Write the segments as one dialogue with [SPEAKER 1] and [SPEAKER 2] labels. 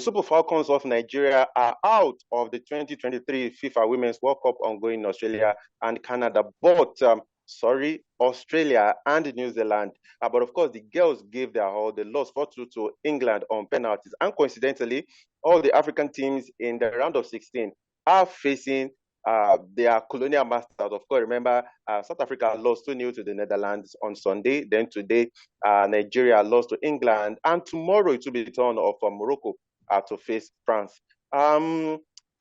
[SPEAKER 1] Super Falcons of Nigeria are out of the 2023 FIFA Women's World Cup ongoing in Australia and Canada. But, Australia and New Zealand. But of course, the girls gave their all. They lost 4-2 to England on penalties. And coincidentally, all the African teams in the round of 16 are facing their colonial masters. Of course, remember, South Africa lost 2-0 to the Netherlands on Sunday. Then today, Nigeria lost to England. And tomorrow, it will be the turn of Morocco to face France.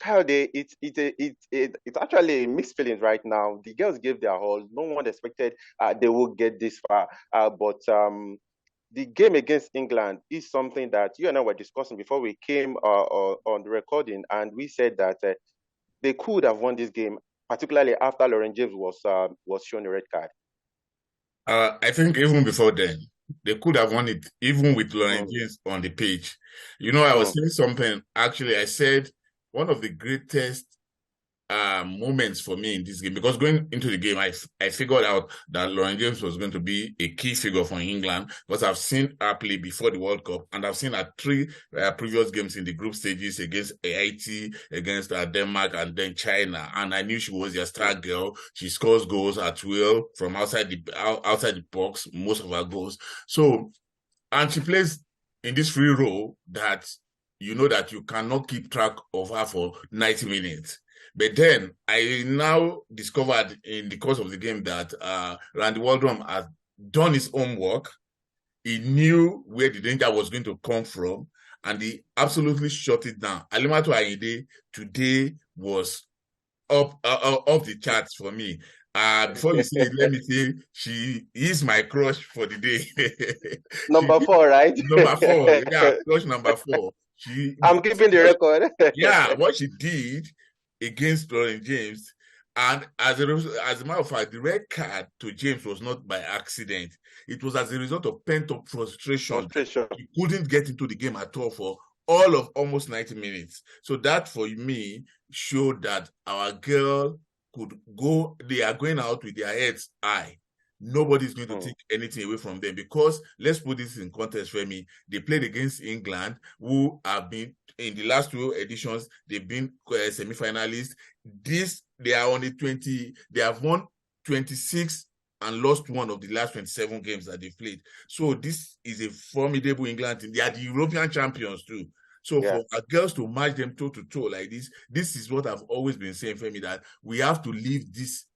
[SPEAKER 1] Kayode, it's actually mixed feelings right now. The girls gave their all. No one expected they would get this far. But the game against England is something that you and I were discussing before we came on the recording, and we said that they could have won this game, particularly after Lauren James was shown a red card.
[SPEAKER 2] I think even before then, they could have won it, even with Lauren James on the pitch. You know, I was saying something. Actually, I said one of the greatest moments for me in this game, because going into the game, I figured out that Lauren James was going to be a key figure for England, because I've seen her play before the World Cup, and I've seen her 3 previous games in the group stages against Haiti, against Denmark, and then China, and I knew she was their star girl. She scores goals at will from outside the box, most of her goals. So, and she plays in this free role that you know that you cannot keep track of her for 90 minutes. But then I now discovered in the course of the game that Randy Waldrum had done his homework. He knew where the danger was going to come from, and he absolutely shut it down. Alimatu Ayinde today was up the charts for me. Before you say it, let me say she is my crush for the day.
[SPEAKER 1] Number 4, right?
[SPEAKER 2] Number 4, yeah, crush number 4.
[SPEAKER 1] I'm keeping the record.
[SPEAKER 2] Yeah, what she did against Lauren James, and as a matter of fact, the red card to James was not by accident. It was as a result of pent-up frustration. He couldn't get into the game at all for all of almost 90 minutes. So that, for me, showed that our girl could go, they are going out with their heads high. Nobody's going to take anything away from them, because let's put this in context, Femi. They played against England, who have been in the last 2 editions, they've been semi-finalists. They are only 20, they have won 26 and lost 1 of the last 27 games that they've played. So this is a formidable England team. They are the European champions too. So for our girls to match them toe-to-toe like this is what I've always been saying, Femi, that we have to leave this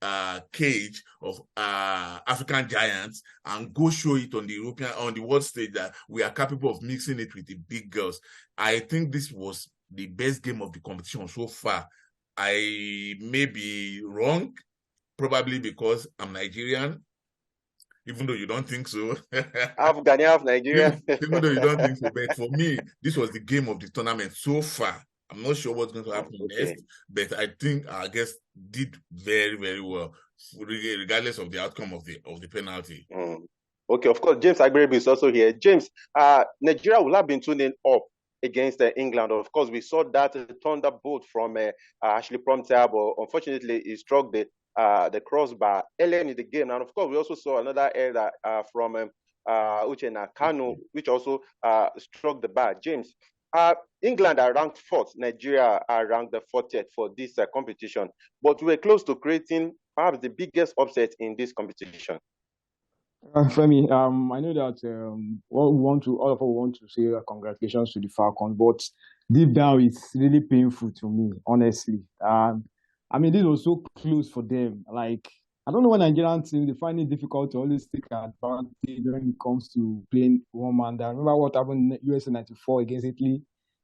[SPEAKER 2] cage of African giants and go show it on the world stage that we are capable of mixing it with the big girls. I think this was the best game of the competition so far. I may be wrong, probably because I'm Nigerian, even though you don't think so.
[SPEAKER 1] Half Ghanaian, half Nigerian.
[SPEAKER 2] Even though you don't think so. But for me, this was the game of the tournament so far. I'm not sure what's going to happen next, but I think our guests did very, very well, regardless of the outcome of the penalty.
[SPEAKER 1] Okay, of course, James Agberebi is also here. James, Nigeria will have been tuning up against England. Of course, we saw that thunderbolt from Ashley Prompter, but unfortunately, he struck the crossbar earlier in the game. And of course, we also saw another error from Uchenna Kanu, which also struck the bar. James, England are ranked 4th, Nigeria are ranked the 40th for this competition, but we're close to creating perhaps the biggest upset in this competition.
[SPEAKER 3] Femi, I know that all of us want to say congratulations to the Falcons, but deep down, it's really painful to me, honestly. I mean, this was so close for them. Like, I don't know when Nigerian team, they find it difficult to always take advantage when it comes to playing one man down. Remember what happened in USA 94 against Italy,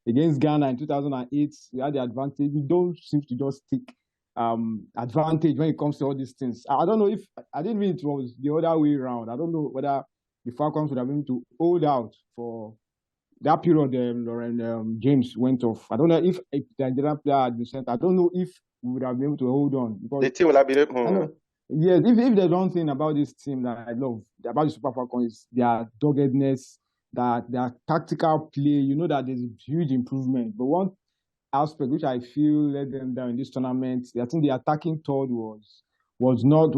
[SPEAKER 3] against Ghana in 2008? We had the advantage. We don't seem to just take advantage when it comes to all these things. I don't know if, I didn't mean it was the other way around. I don't know whether the Falcons would have been able to hold out for that period Lauren James went off. I don't know if the Nigerian player had been sent. I don't know if we would have been able to hold on. Because
[SPEAKER 1] the team will have been able
[SPEAKER 3] yes, if there's one thing about this team that I love, about the Super Falcons, is their doggedness, that their tactical play. You know that there's a huge improvement. But one aspect which I feel let them down in this tournament, I think the attacking third was not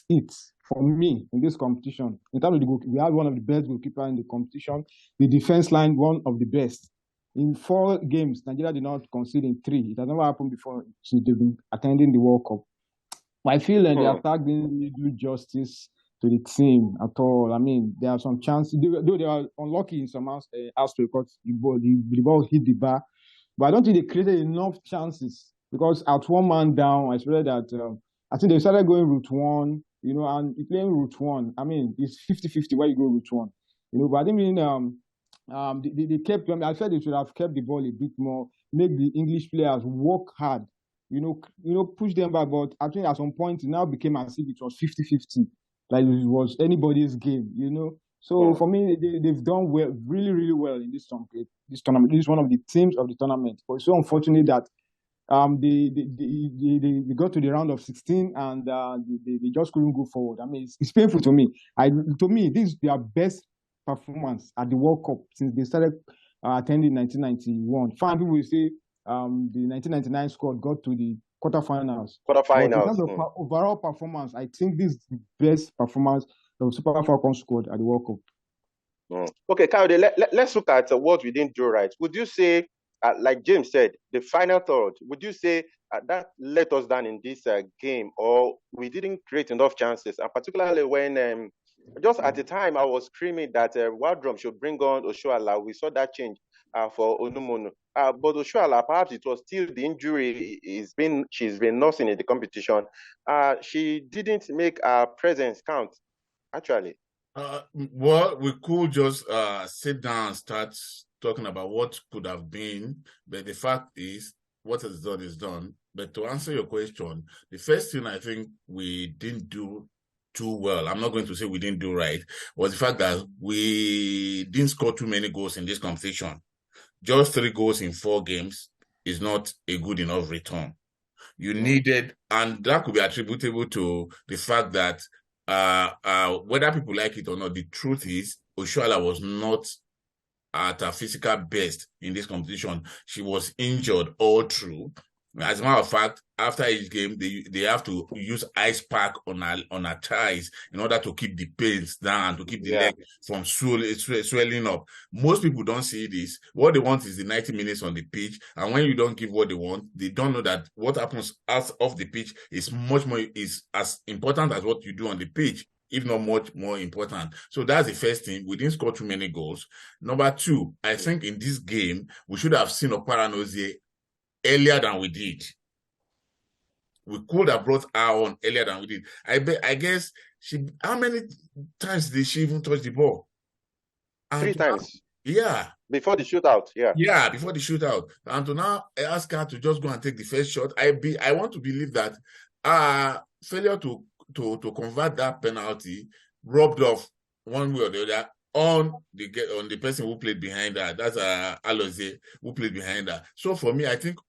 [SPEAKER 3] it for me in this competition. In terms of the goal, we have one of the best goalkeepers in the competition. The defense line, one of the best. in 4 games, Nigeria did not concede in 3. It has never happened before since they've been attending the World Cup. But I feel like the attack didn't really do justice to the team at all. I mean, there are some chances, though they are unlucky in some aspects because the ball hit the bar. But I don't think they created enough chances because at 1 man down, I swear that I think they started going route 1, and playing route 1. I mean, it's 50-50 where you go route 1, But I mean, they kept. I mean, I said they should have kept the ball a bit more, make the English players work hard, push them back. But I think at some point it now became as if it was 50-50, like it was anybody's game, So for me, they've done well, really, really well in this tournament. This is one of the teams of the tournament. But it's so unfortunate that they got to the round of 16 and they just couldn't go forward. I mean, it's painful to me. To me, this is their best performance at the World Cup since they started attending 1991. Fine people will say the 1999 squad got to the quarterfinals. But in terms of overall performance, I think this is the best performance of Super Falcons squad at the World Cup.
[SPEAKER 1] Okay, Kayode, let's look at what we didn't do right. Would you say, like James said, the final third, would you say that let us down in this game, or we didn't create enough chances? And particularly when, just at the time, I was screaming that Waldrum should bring on Oshoala. We saw that change for Onumonu. But Oshoala, perhaps it was still the injury she's been nursing in the competition. She didn't make her presence count, actually.
[SPEAKER 2] Well, we could just sit down and start talking about what could have been, but the fact is, what is done is done. But to answer your question, the first thing I think we didn't do too well, I'm not going to say we didn't do right, was the fact that we didn't score too many goals in this competition. Just 3 goals in 4 games is not a good enough return. You needed, and that could be attributable to the fact that whether people like it or not, the truth is Oshoala was not at her physical best in this competition. She was injured all through. As a matter of fact, after each game, they have to use ice pack on her thighs in order to keep the pains down, to keep the leg from swelling up. Most people don't see this. What they want is the 90 minutes on the pitch, and when you don't give what they want, they don't know that what happens off the pitch is is as important as what you do on the pitch, if not much more important. So that's the first thing. We didn't score too many goals. Number 2, I think in this game, we should have seen Oparanozie earlier than we did. We could have brought her on earlier than we did. I guess how many times did she even touch the ball?
[SPEAKER 1] 3 times.
[SPEAKER 2] Yeah.
[SPEAKER 1] Before the shootout,
[SPEAKER 2] Yeah, before the shootout. And to now ask her to just go and take the first shot, I want to believe that failure to convert that penalty rubbed off one way or the other on the person who played behind her. That's Alozie, who played behind her. So for me, I think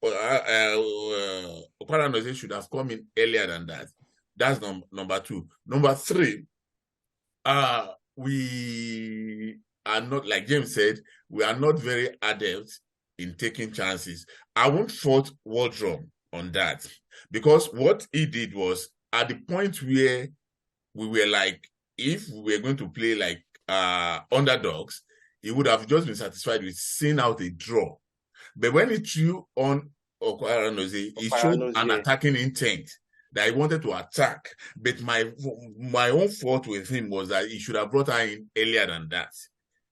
[SPEAKER 2] Oparanozie should have come in earlier than that. That's number 2. Number 3, we are not, like James said, we are not very adept in taking chances. I won't fault Waldrum on that, because what he did was, at the point where we were like, if we were going to play like underdogs, he would have just been satisfied with seeing out a draw. But when he threw on Oparanozie, he showed an attacking intent, that he wanted to attack. But my own fault with him was that he should have brought her in earlier than that.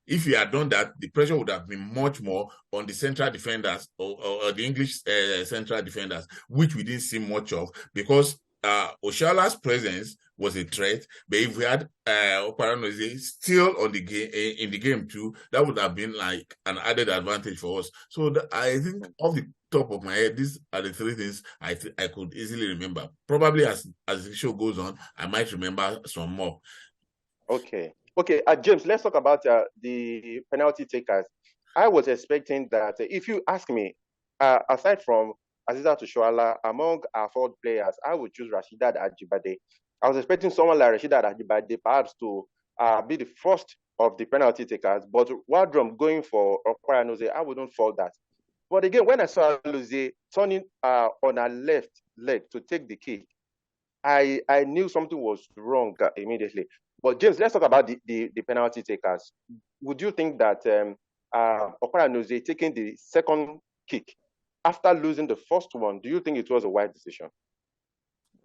[SPEAKER 2] If he had done that, the pressure would have been much more on the central defenders or the English central defenders, which we didn't see much of, because Oshoala's presence was a threat. But if we had Oparanozie still on the game in the game too, that would have been like an added advantage for us. So I think off the top of my head, these are the 3 things I could easily remember. Probably as the show goes on, I might remember some more.
[SPEAKER 1] Okay, James, let's talk about the penalty takers. I was expecting that, if you ask me, aside from Asisat Oshoala, among our 4 players, I would choose Rasheedat Ajibade. I was expecting someone like Rasheedat Ajibade perhaps to be the first of the penalty takers, but Waldrum going for Oparanozie, I wouldn't fault that. But again, when I saw Alozie turning on her left leg to take the kick, I knew something was wrong immediately. But James, let's talk about the penalty takers. Would you think that Oparanozie taking the second kick after losing the first one. Do you think it was a wise decision?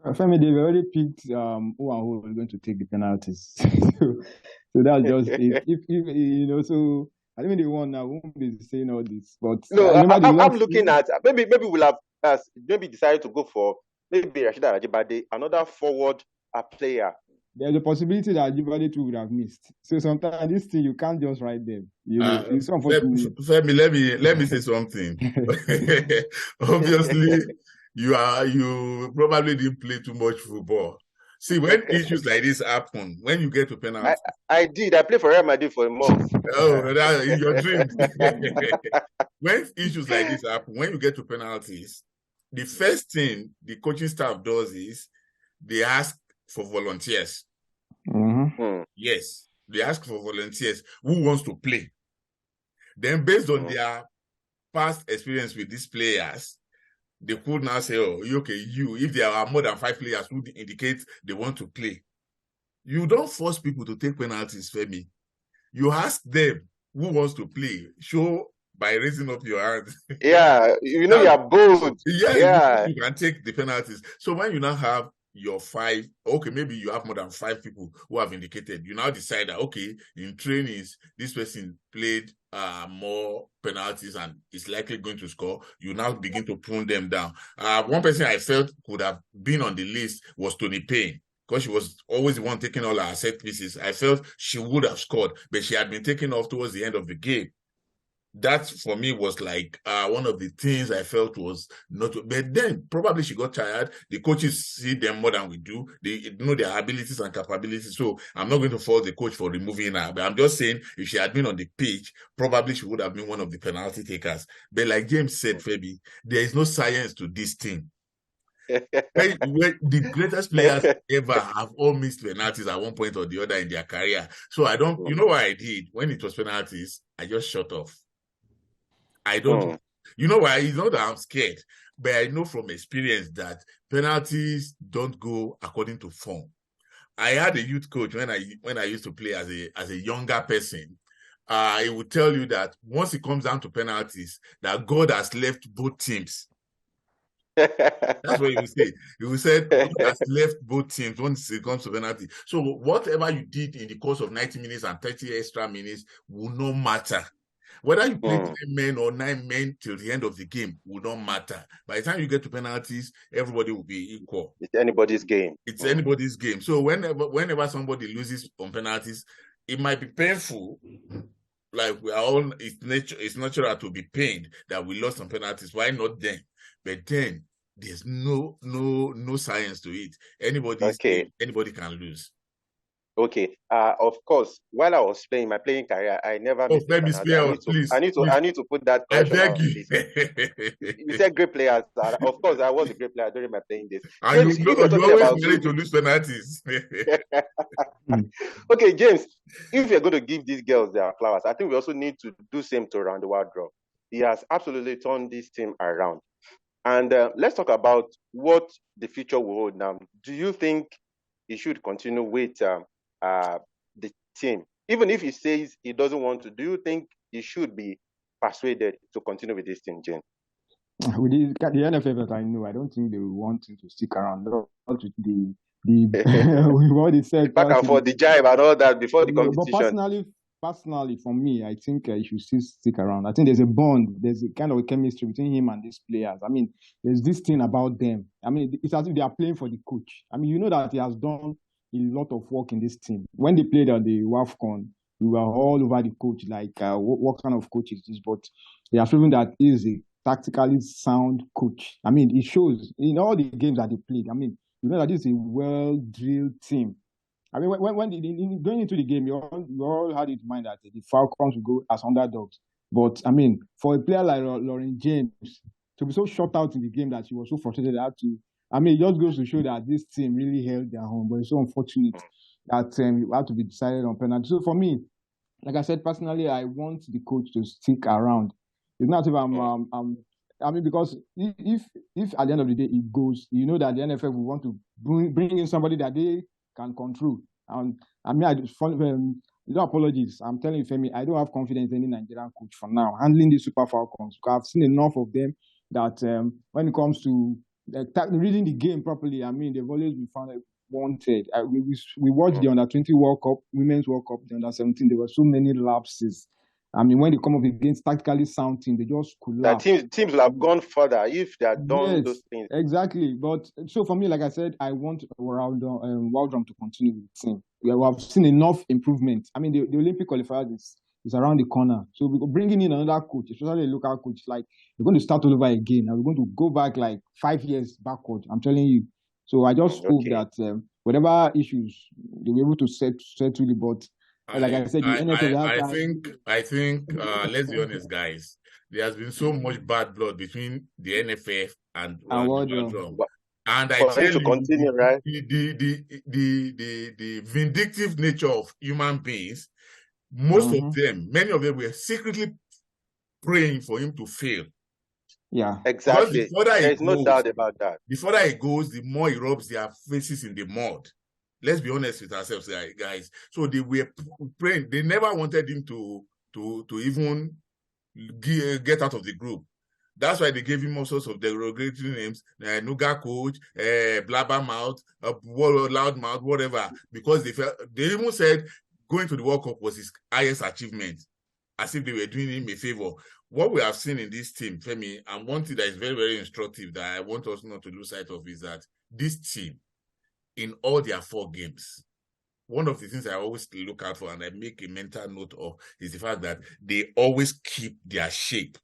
[SPEAKER 3] Femi, they've already picked who and who is going to take the penalties. so that's just it. If so I don't mean the one now won't be saying all this, but
[SPEAKER 1] no, I'm looking
[SPEAKER 3] at
[SPEAKER 1] maybe we'll have maybe decided to go for maybe Rashida Ajibade, another forward player.
[SPEAKER 3] There's a possibility that Ajibade too would have missed. So sometimes this thing you can't just write them. It's unfortunate.
[SPEAKER 2] Femi, let me say something. Obviously, you probably didn't play too much football. See, when issues like this happen, when you get to penalty.
[SPEAKER 1] I did. I played for Real Madrid for a month.
[SPEAKER 2] Oh, that is your dream. When issues like this happen, when you get to penalties, the first thing the coaching staff does is they ask for volunteers.
[SPEAKER 3] Mm-hmm.
[SPEAKER 2] Yes, they ask for volunteers who wants to play. Then, based on their past experience with these players, they could now say, oh, okay, if there are more than 5 players who indicate they want to play, you don't force people to take penalties, Femi. You ask them who wants to play. Show by raising up your hand.
[SPEAKER 1] Yeah, you are bold.
[SPEAKER 2] Yeah. You can take the penalties. So when you now have your 5, okay, maybe you have more than 5 people who have indicated, you now decide that, okay, in trainings, this person played more penalties and is likely going to score. You now begin to prune them down. One person I felt could have been on the list was Tony Payne, because she was always the one taking all her set pieces. I felt she would have scored, but she had been taken off towards the end of the game. That, for me, was like one of the things I felt was not. But then, probably she got tired. The coaches see them more than we do. They know their abilities and capabilities. So, I'm not going to fault the coach for removing her. But I'm just saying, if she had been on the pitch, probably she would have been one of the penalty takers. But like James said, Fabi, there is no science to this thing. The greatest players ever have all missed penalties at one point or the other in their career. So, I don't, you know what I did? When it was penalties, I just shut off. I don't, you know why? It's not that I'm scared, but I know from experience that penalties don't go according to form. I had a youth coach when I used to play as a younger person. He would tell you that once it comes down to penalties, that God has left both teams. That's what he would say. He would say God has left both teams once it comes to penalty. So whatever you did in the course of 90 minutes and 30 extra minutes will not matter. Whether you play 10 men or 9 men till the end of the game will not matter. By the time you get to penalties, everybody will be equal.
[SPEAKER 1] It's anybody's game.
[SPEAKER 2] It's anybody's game. So whenever somebody loses on penalties, it might be painful. Like we are all, it's natural to be pained that we lost on penalties. Why not then? But then there's no science to it. Anybody can lose.
[SPEAKER 1] Okay. Of course, while I was playing my playing career, I never.
[SPEAKER 2] Oh, let me spare us, please.
[SPEAKER 1] I need to put that.
[SPEAKER 2] I beg you.
[SPEAKER 1] You said great players. Of course, I was a great player during my playing days.
[SPEAKER 2] And James, you always manage to lose penalties.
[SPEAKER 1] Okay, James. If you're going to give these girls their flowers, I think we also need to do same to around the Waldrum. He has absolutely turned this team around. And let's talk about what the future will hold now. Do you think he should continue with the team? Even if he says he doesn't want to, do you think he should be persuaded to continue with this team, Jane?
[SPEAKER 3] With the NFF that I know, I don't think they will want him to stick around. Not with what he said.
[SPEAKER 1] Back and forth, the jive and all that before the competition.
[SPEAKER 3] But personally, for me, I think he should still stick around. I think there's a bond. There's a kind of a chemistry between him and these players. I mean, there's this thing about them. I mean, it's as if they are playing for the coach. I mean, you know that he has done a lot of work in this team. When they played at the WAFCON, we were all over the coach, like, what kind of coach is this? But they have proven that he is a tactically sound coach. I mean, it shows in all the games that they played. I mean, you know that this is a well-drilled team. I mean, when going into the game, you all had in mind that the Falcons would go as underdogs. But, I mean, for a player like Lauren James to be so shut out in the game that she was so frustrated I mean, it just goes to show that this team really held their own. But it's so unfortunate that it had to be decided on penalty. So for me, like I said, personally, I want the coach to stick around. It's not if I mean, because if at the end of the day it goes, you know that the NFF will want to bring in somebody that they can control. And I mean, no apologies. I'm telling you, Femi, I don't have confidence in any Nigerian coach for now handling the Super Falcons. I've seen enough of them that when it comes to reading the game properly, I mean, they've always been found wanted. We watched the Under-20 World Cup, Women's World Cup, the Under-17. There were so many lapses. I mean, when they come up against tactically sound team, they just collapse.
[SPEAKER 1] That teams will have gone further if they had done those things.
[SPEAKER 3] Exactly. But so for me, like I said, I want Waldrum to continue with the team. We have seen enough improvement. I mean, the Olympic qualifiers is around the corner. So we're bringing in another coach, especially a local coach. Like, we're going to start all over again. And we're going to go back like 5 years backward. I'm telling you. So I just hope that whatever issues, they'll be able to settle it. But like I said, the NFL
[SPEAKER 2] I think let's be honest, guys. There has been so much bad blood between the NFF and Waldrum. And I tell you,
[SPEAKER 1] continue, right?
[SPEAKER 2] the vindictive nature of human beings, most of them, many of them were secretly praying for him to fail.
[SPEAKER 3] Yeah,
[SPEAKER 1] exactly. There's no doubt about that.
[SPEAKER 2] The further he goes, the more he rubs their faces in the mud. Let's be honest with ourselves, guys. So they were praying. They never wanted him to even get out of the group. That's why they gave him all sorts of derogatory names, Nuga coach, blabbermouth, loudmouth, whatever, because they even said going to the World Cup was his highest achievement, as if they were doing him a favor. What we have seen in this team, Femi, and one thing that is very, very instructive that I want us not to lose sight of is that this team, in all their 4 games, one of the things I always look out for and I make a mental note of is the fact that they always keep their shape.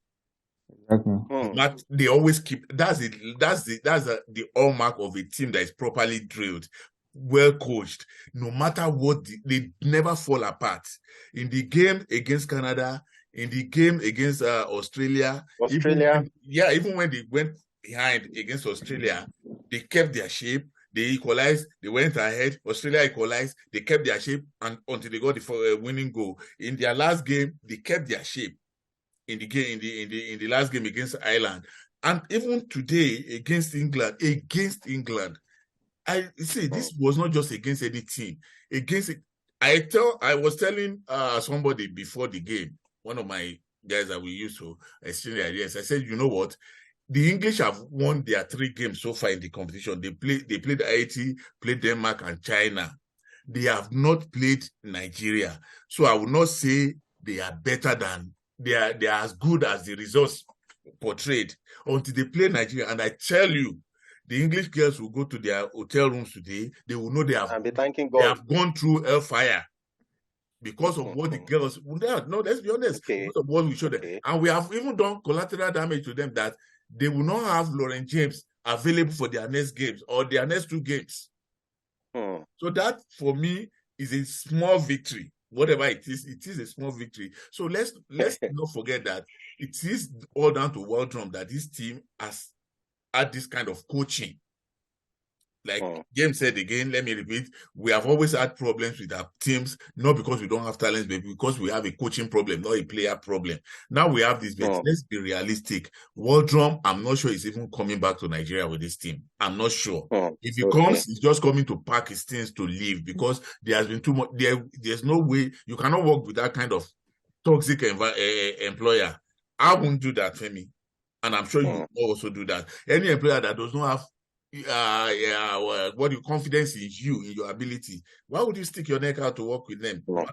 [SPEAKER 2] They always keep that's the hallmark of a team that is properly drilled, well coached. No matter what, they never fall apart. In the game against Canada, in the game against Australia. Even when they went behind against Australia, they kept their shape. They equalized. They went ahead. Australia equalized. They kept their shape until they got the winning goal. In their last game, they kept their shape. In the last game against Ireland, and even today against England. I see this was not just against any team. I was telling somebody before the game, one of my guys that we used to exchange ideas. I said, you know what? The English have won their 3 games so far in the competition. They played Haiti, played Denmark, and China. They have not played Nigeria. So I would not say they are better than they are as good as the results portrayed until they play Nigeria. And I tell you, the English girls will go to their hotel rooms today. They will know they have gone through hellfire because of what the girls. No, let's be honest. Because of what we showed them, and we have even done collateral damage to them that they will not have Lauren James available for their next games or their next 2 games. So that, for me, is a small victory. Whatever it is a small victory. So let's not forget that it is all down to Waldrum that this team has had this kind of coaching. Like James said again, let me repeat, we have always had problems with our teams, not because we don't have talents, but because we have a coaching problem, not a player problem. Now we have this, but let's be realistic. Waldrum, I'm not sure he's even coming back to Nigeria with this team. I'm not sure. If he comes, he's just coming to pack his things to leave because there has been too much. There's no way you cannot work with that kind of toxic employer. I won't do that, Femi. And I'm sure you also do that. Any employer that does not have confidence in you, in your ability, why would you stick your neck out to work with them? Going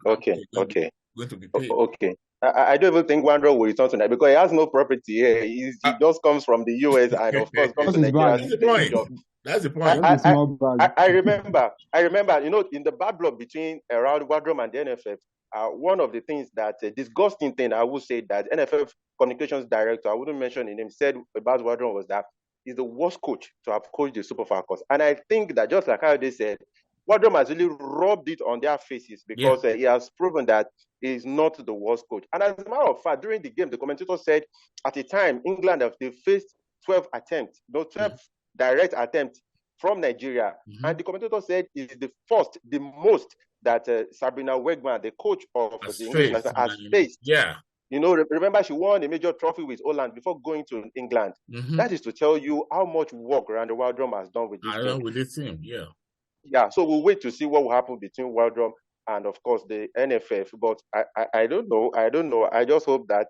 [SPEAKER 2] to be paid.
[SPEAKER 1] I don't even think Waldrum will return tonight because he has no property here. He just comes from the US and of course comes to Nigeria.
[SPEAKER 2] That's the point.
[SPEAKER 1] I remember, in the bad blood between Waldrum and the NFF, one of the things that disgusting thing I would say that NFF communications director, I wouldn't mention his name, said about Waldrum was that he's the worst coach to have coached the Super Falcons. And I think that just like how they said, Waldrum has really rubbed it on their faces because he has proven that he's not the worst coach. And as a matter of fact, during the game, the commentator said at the time, England they faced 12 direct attempts from Nigeria. And the commentator said it's the most that Sabrina Wegman, the coach of the English national, has faced.
[SPEAKER 2] Yeah.
[SPEAKER 1] Remember she won a major trophy with Holland before going to England. That is to tell you how much work Randy Waldrum has done with this team.
[SPEAKER 2] Yeah.
[SPEAKER 1] Yeah, so we'll wait to see what will happen between Waldrum and of course the NFF. But I don't know. I don't know. I just hope that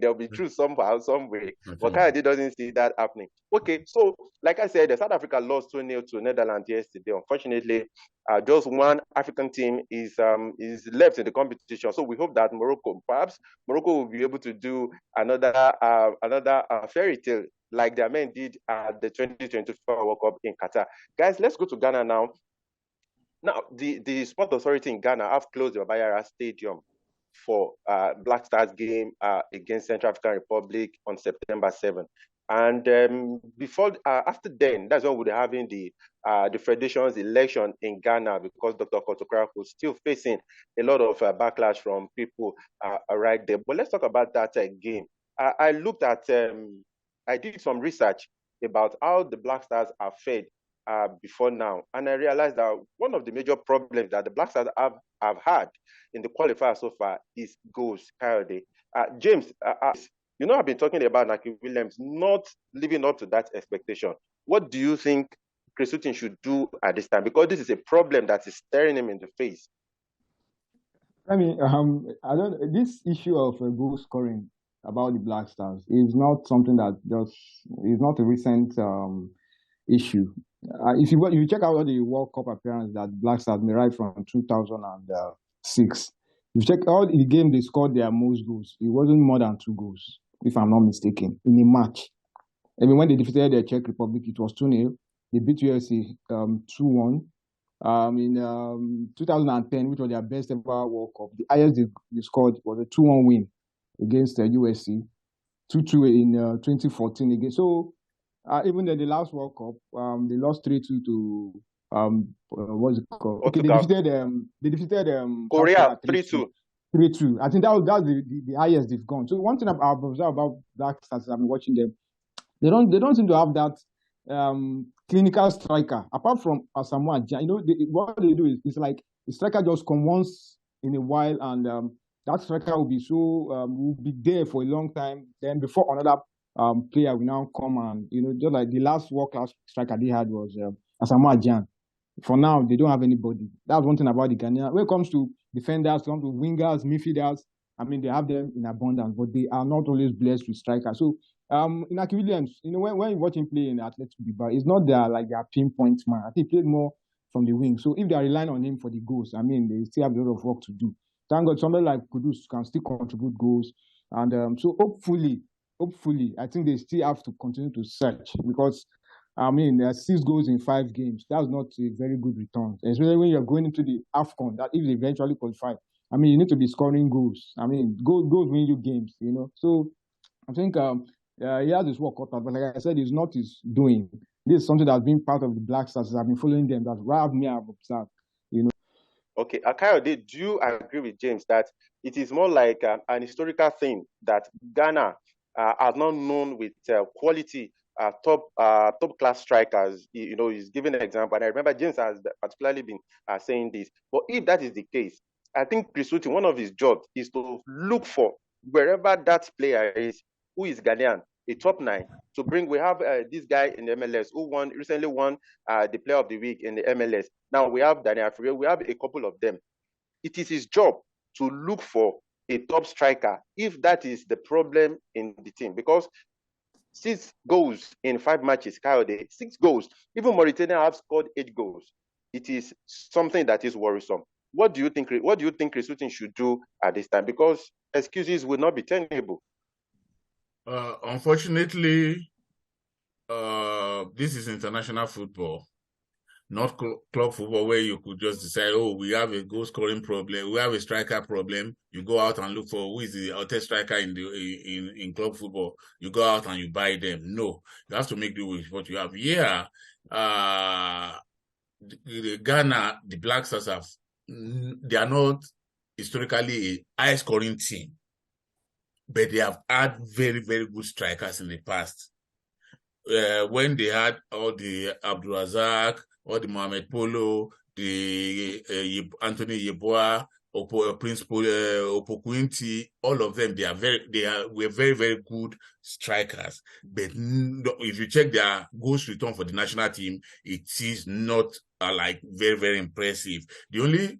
[SPEAKER 1] there'll be truth somehow, some way. But Kayode doesn't see that happening. Okay, so like I said, the South Africa lost 2-0 to Netherlands yesterday. Unfortunately, just one African team is left in the competition. So we hope that perhaps Morocco will be able to do another fairy tale like their men did at the 2024 World Cup in Qatar. Guys, let's go to Ghana now. Now, the Sport Authority in Ghana have closed the Bayara Stadium for Black Stars game against Central African Republic on September 7th. And after then, that's when we're having the Federation's election in Ghana, because Dr. Kotokra was still facing a lot of backlash from people right there. But let's talk about that game. I looked at, I did some research about how the Black Stars are fed before now, and I realized that one of the major problems that the Black Stars have had in the qualifier so far is goals. Kayode, James, I've been talking about Naki Williams not living up to that expectation. What do you think Chris Hughton should do at this time? Because this is a problem that is staring him in the face.
[SPEAKER 3] I mean, this issue of goal scoring about the Black Stars is not something that is not a recent issue. If you check out all the World Cup appearances that Black Stars made right from 2006, if you check all the game they scored their most goals, it wasn't more than 2 goals, if I'm not mistaken, in a match. I mean, when they defeated the Czech Republic, it was 2-0. They beat USA 2-1. In 2010, which was their best ever World Cup, the highest they scored was a 2-1 win against USC, 2-2 in 2014 again. So even in the last World Cup, they lost 3-2 to what's it called? Okay, they defeated
[SPEAKER 1] Korea 3-2.
[SPEAKER 3] 3-2. I think that's the highest they've gone. So one thing I've observed about Black Stars, I've been watching them, they don't seem to have that clinical striker apart from Asamoah Gyan. What they do is it's like the striker just come once in a while, and that striker will be there for a long time. Then before another player will now come, and just like the last world-class striker they had was Asamoah Gyan. For now, they don't have anybody. That's one thing about the Ghanaian. When it comes to defenders, comes to wingers, midfielders, I mean, they have them in abundance, but they are not always blessed with strikers. So, Inaki Williams, when you watch him play in Athletic Bilbao, it's not their pinpoint man. I think he played more from the wing. So, if they are relying on him for the goals, I mean, they still have a lot of work to do. Thank God, somebody like Kudus can still contribute goals. And so, hopefully, I think they still have to continue to search, because I mean, 6 goals in 5 games. That's not a very good return, especially when you're going into the AFCON, that if they eventually qualify. I mean, you need to be scoring goals. I mean, goals win you games, So I think he has his work cut out, but like I said, it's not his doing. This is something that's been part of the Black Stars. I've been following them. That's what I've observed,
[SPEAKER 1] Okay, Kayode, do you agree with James that it is more like an historical thing that Ghana are not known with quality top class strikers? He's giving an example, and I remember James has particularly been saying this. But if that is the case, I think Chris Hughton, one of his jobs is to look for wherever that player is, who is Ghanaian, a top 9, to bring. We have this guy in the MLS who recently won the Player of the Week in the MLS. Now we have Daniel Afrique. We have a couple of them. It is his job to look for a top striker if that is the problem in the team, because 6 goals in 5 matches, Kayode, 6 goals. Even Mauritania have scored 8 goals. It is something that is worrisome. What do you think Chris Hughton should do at this time? Because excuses will not be tenable.
[SPEAKER 2] Unfortunately, this is international football, not club football, where you could just decide, we have a goal scoring problem, we have a striker problem. You go out and look for who is the hottest striker in club football. You go out and you buy them. No, you have to make do with what you have. Yeah, Ghana, the Black Stars they are not historically a high scoring team, but they have had very, very good strikers in the past. When they had all the Abdulrazak, all the Mohamed Polo, the Anthony Yeboah, Principal Opokwinti, all of them, were very, very good strikers. But if you check their goals return for the national team, it is not like very, very impressive. The only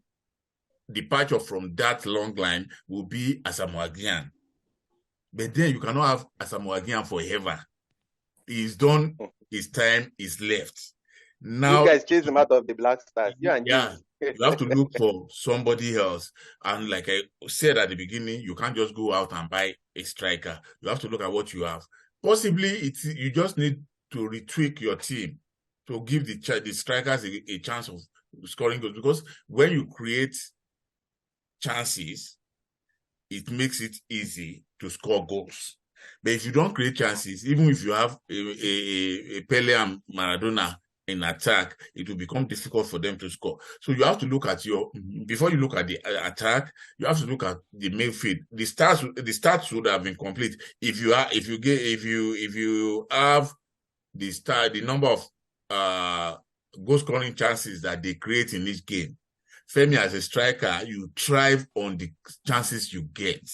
[SPEAKER 2] departure from that long line will be Asamoah Gyan. But then you cannot have Asamoah Gyan forever. He's done, his time is left. Now,
[SPEAKER 1] you guys chase him out of the Black Stars.
[SPEAKER 2] Yeah, you have to look for somebody else. And like I said at the beginning, you can't just go out and buy a striker. You have to look at what you have. Possibly, you just need to retweak your team to give the strikers a chance of scoring goals. Because when you create chances, it makes it easy to score goals. But if you don't create chances, even if you have a Pele and Maradona in attack, it will become difficult for them to score. So you have to look at before you look at the attack, you have to look at the midfield. The stats would have been complete if you have the number of goal scoring chances that they create in each game. Femi, as a striker, you thrive on the chances you get.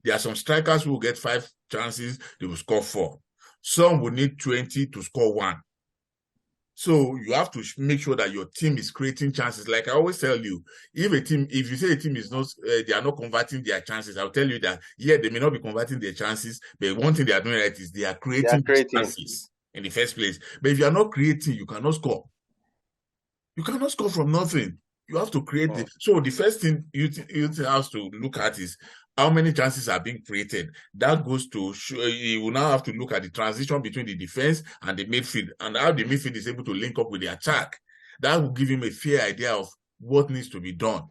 [SPEAKER 2] There are some strikers who will get 5 chances, they will score 4. Some will need 20 to score 1. So you have to make sure that your team is creating chances. Like I always tell you, if you say a team is not, they are not converting their chances, I'll tell you that, yeah, they may not be converting their chances, but one thing they are doing right is they are creating chances in the first place. But if you are not creating, you cannot score. You cannot score from nothing. You have to create it. So the first thing you have to look at is how many chances are being created. That goes to you will now have to look at the transition between the defense and the midfield and how the midfield is able to link up with the attack. That will give him a fair idea of what needs to be done.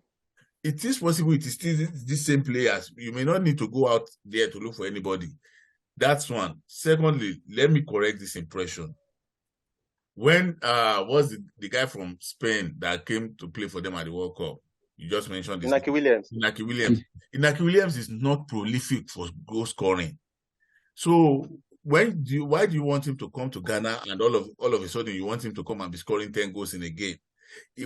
[SPEAKER 2] It is possible it is still the same players. You may not need to go out there to look for anybody. That's one. Secondly, let me correct this impression. When was the guy from Spain that came to play for them at the World Cup? You just mentioned this.
[SPEAKER 1] Inaki Williams.
[SPEAKER 2] Inaki Williams is not prolific for goal scoring. So why do you want him to come to Ghana and all of a sudden you want him to come and be scoring 10 goals in a game?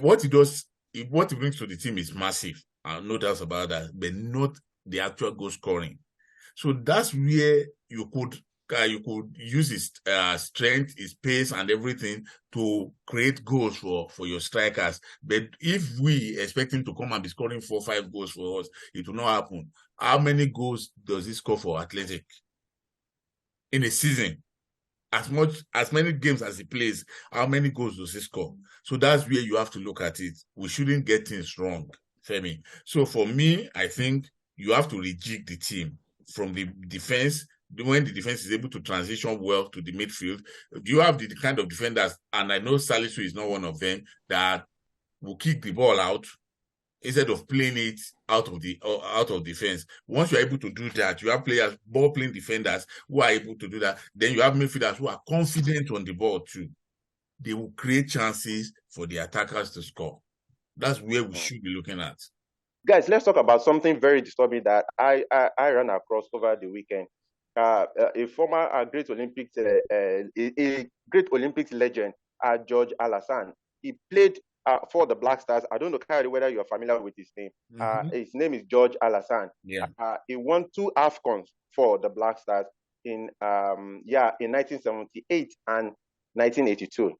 [SPEAKER 2] What he brings to the team is massive. No doubt about that, but not the actual goal scoring. So that's where you could use his strength, his pace, and everything to create goals for your strikers. But if we expect him to come and be scoring 4 or 5 goals for us, it will not happen. How many goals does he score for Athletic in a season? As many games as he plays, how many goals does he score? So that's where you have to look at it. We shouldn't get things wrong, Femi. So for me, I think you have to rejig the team from the defense. When the defense is able to transition well to the midfield, do you have the kind of defenders, and I know Salisu is not one of them, that will kick the ball out instead of playing it out of defense? Once you're able to do that, you have players, ball-playing defenders who are able to do that. Then you have midfielders who are confident on the ball too. They will create chances for the attackers to score. That's where we should be looking at.
[SPEAKER 1] Guys, let's talk about something very disturbing that I ran across over the weekend. A former great Olympics legend, George Alassane. He played for the Black Stars. I don't know, Kyrie, whether you're familiar with his name. His name is George Alassane.
[SPEAKER 2] Yeah.
[SPEAKER 1] He won 2 AFCONs for the Black Stars in 1978 and 1982.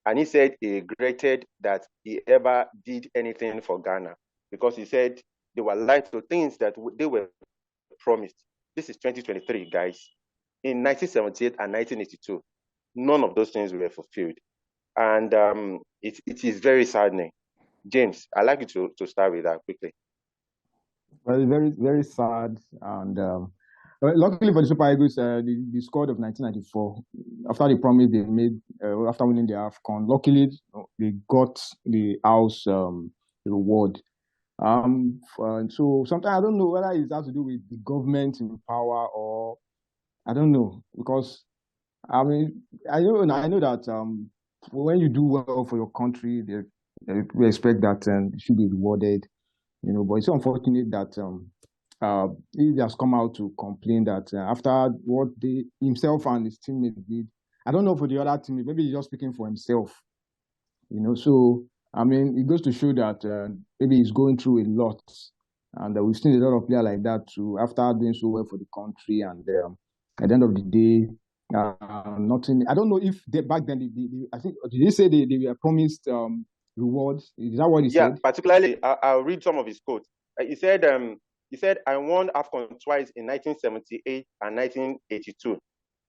[SPEAKER 1] And he said he regretted that he ever did anything for Ghana because he said they were lied to things that they were promised. This is 2023, guys. In 1978 and 1982, none of those things were fulfilled. And it is very saddening. James, I'd like you to start with that quickly.
[SPEAKER 3] Well, very, very sad. And luckily for the Super Eagles, the squad of 1994, after the promise they made, after winning the AFCON, luckily they got the house reward. So sometimes I don't know whether it has to do with the government in power or I don't know, because I mean I know that when you do well for your country, we expect that you should be rewarded, But it's unfortunate that he has come out to complain that after what himself and his teammates did, I don't know for the other teammates, maybe he's just speaking for himself, So I mean, it goes to show that maybe he's going through a lot. And we've seen a lot of players like that too, after doing so well for the country. And at the end of the day, nothing. I don't know if back then, I think, did they say they were promised rewards? Is that what he said?
[SPEAKER 1] Yeah, particularly, I'll read some of his quotes. He said, I won AFCON twice in 1978 and 1982.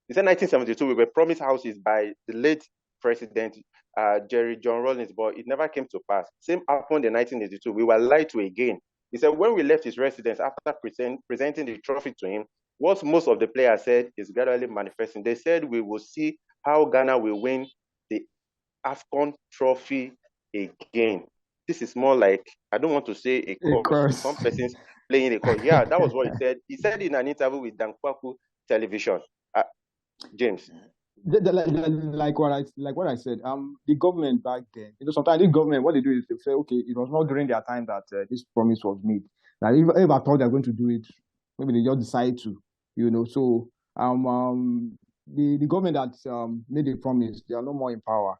[SPEAKER 1] He said 1972, we were promised houses by the late President Jerry John Rawlings, but it never came to pass. Same happened in 1982. We were lied to again. He said when we left his residence after presenting the trophy to him, what most of the players said is gradually manifesting. They said we will see how Ghana will win the AFCON trophy again. This is more like, I don't want to say a curse. Some persons playing a curse. Yeah, that was what he said. He said in an interview with Dankwaku Television. James.
[SPEAKER 3] Like what I said, the government back then, sometimes the government, what they do is they say, okay, it was not during their time that this promise was made. Like if I thought they're going to do it, maybe they just decide to, So the government that made the promise, they are no more in power,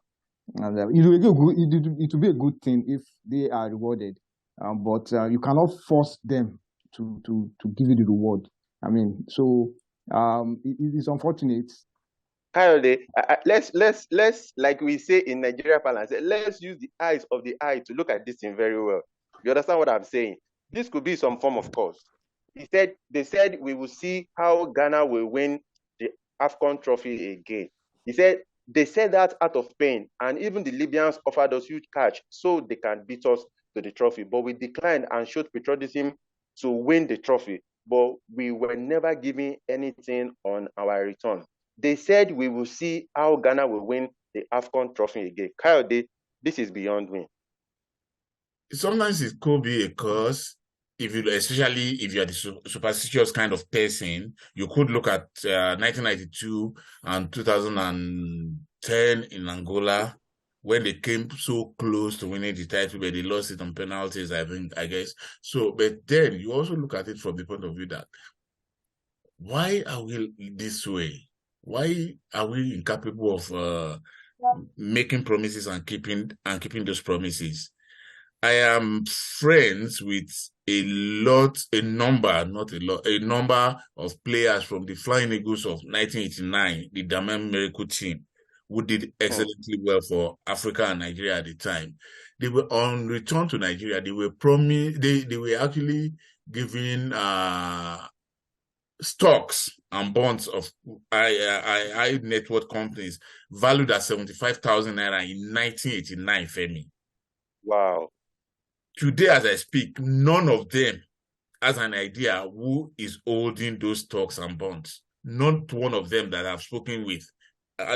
[SPEAKER 3] and it will be a good thing if they are rewarded, but you cannot force them to give you the reward. I mean, so it's unfortunate.
[SPEAKER 1] Kayode, let's like we say in Nigeria parlance, let's use the eyes of the eye to look at this thing very well. You understand what I'm saying? This could be some form of cause. They said we will see how Ghana will win the AFCON trophy again. They said that out of pain, and even the Libyans offered us huge cash so they can beat us to the trophy, but we declined and showed patriotism to win the trophy, but we were never given anything on our return. They said we will see how Ghana will win the AFCON trophy again. Kayode, this is beyond me.
[SPEAKER 2] Sometimes it could be a cause, especially if you're the superstitious kind of person. You could look at 1992 and 2010 in Angola, when they came so close to winning the title, but they lost it on penalties, I guess. So, but then you also look at it from the point of view that, why are we this way? Why are we incapable of making promises and keeping those promises? I am friends with a number of players from the Flying Eagles of 1989, the Damen Miracle team, who did excellently well for Africa and Nigeria at the time. They were on return to Nigeria. They were promised. They were actually given stocks and bonds of high net worth companies valued at 75,000 naira in 1989. Femi.
[SPEAKER 1] Wow.
[SPEAKER 2] Today, as I speak, none of them has an idea who is holding those stocks and bonds. Not one of them that I've spoken with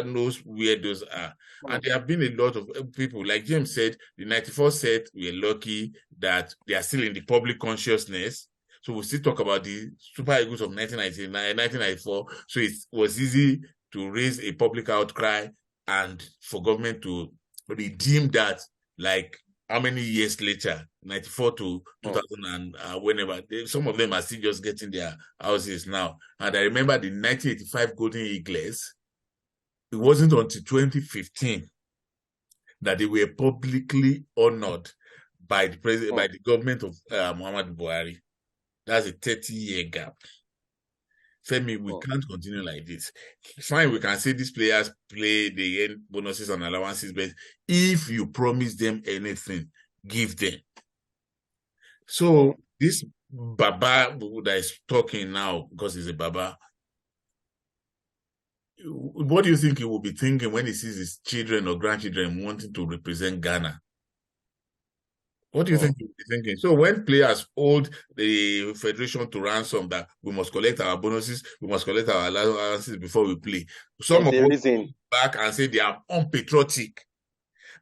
[SPEAKER 2] knows where those are. And there have been a lot of people, like James said, the 94 set, we're lucky that they are still in the public consciousness. So we'll still talk about the Super Eagles of 1999, 1994. So it was easy to raise a public outcry and for government to redeem that, like, how many years later, 94 to 2000 and whenever, some of them are still just getting their houses now. And I remember the 1985 Golden Eagles, it wasn't until 2015 that they were publicly honored by the president, by the government of Muhammadu Buhari. That's a 30-year gap. Femi, we can't continue like this. Fine, we can say these players play, they earn bonuses and allowances, but if you promise them anything, give them. So this Baba that is talking now, because he's a Baba, what do you think he will be thinking when he sees his children or grandchildren wanting to represent Ghana? What do you think he will be thinking? So when players hold the federation to ransom that we must collect our bonuses, we must collect our allowances before we play, some of us back and say they are unpatriotic.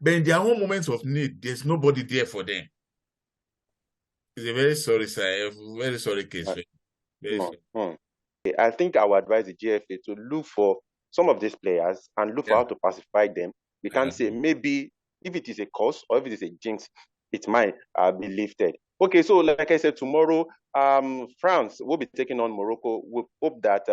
[SPEAKER 2] But in their own moments of need, there's nobody there for them. It's a very sorry case.
[SPEAKER 1] I think I would advise the GFA to look for some of these players and look for how to pacify them. We can't say maybe if it is a cause or if it is a jinx, it might be lifted. Okay, so like I said, tomorrow, France will be taking on Morocco. We hope that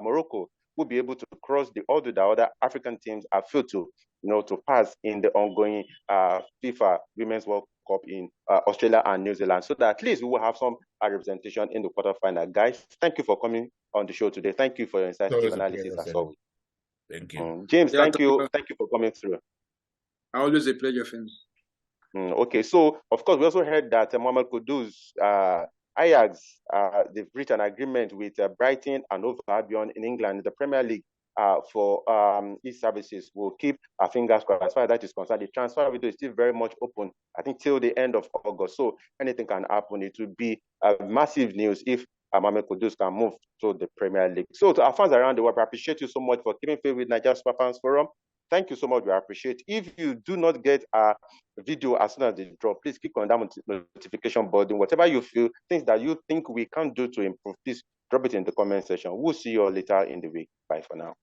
[SPEAKER 1] Morocco will be able to cross all the other African teams have failed to to pass in the ongoing FIFA Women's World Cup in Australia and New Zealand, so that at least we will have some representation in the quarterfinal. Guys, thank you for coming on the show today. Thank you for your insightful analysis as always.
[SPEAKER 2] Thank you.
[SPEAKER 1] James, thank you for coming through.
[SPEAKER 4] Always a pleasure, friends.
[SPEAKER 1] Okay, so of course we also heard that Mohamed Kudus, Ajax, they've reached an agreement with Brighton and Hove Albion in England, the Premier League, for his services. We'll keep our fingers crossed as far as that is concerned. The transfer window is still very much open, I think, till the end of August. So anything can happen. It would be massive news if Mohamed Kudus can move to the Premier League. So to our fans around the world, I appreciate you so much for keeping faith with Nigeria Super Fans Forum. Thank you so much. We appreciate. If you do not get a video as soon as they drop, please click on that notification button. Whatever you feel, things that you think we can do to improve, please drop it in the comment section. We'll see you all later in the week. Bye for now.